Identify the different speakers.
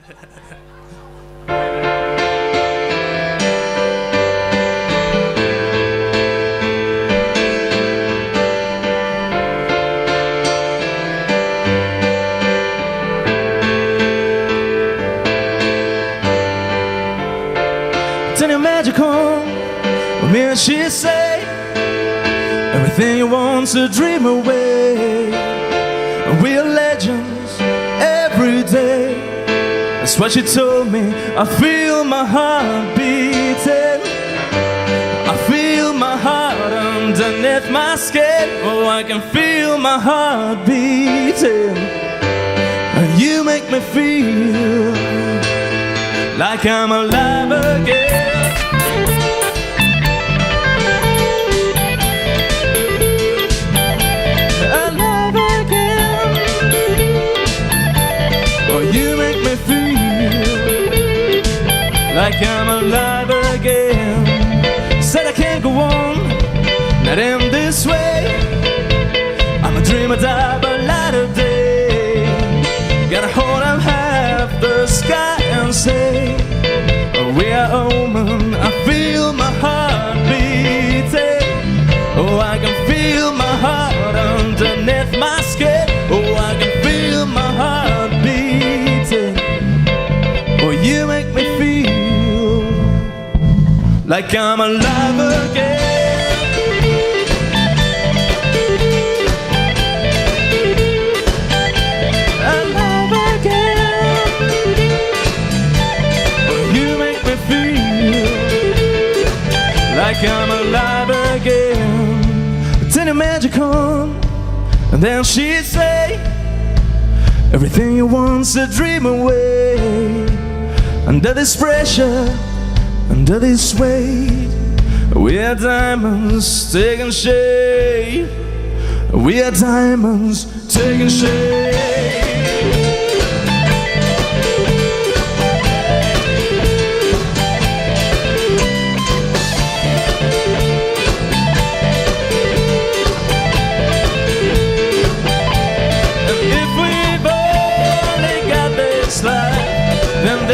Speaker 1: Turn your magic on, me and she say everything you want's a dream away. We're legends every day. That's what she told me. I feel my heart beating. I feel my heart underneath my skin. Oh, I can feel my heart beating. And you make me feel like I'm alive again. Alive again. Oh, you make me feel like I'm alive again. Said I can't go on, not in this way. I'm a dreamer, die by light of day. Gotta hold up half the sky and say we are omen. I feel my heart beating. Oh, I can feel my heart underneath my skin. Oh, I can feel my heart beating. Oh, you make me feel like I'm alive again. Alive again. Oh, you make me feel like I'm alive again. Turn your magic on, and then she'd say everything you want's a dream away. Under this pressure, under this weight, we are diamonds taking shape. We are diamonds taking shape. And if we've only got this life, then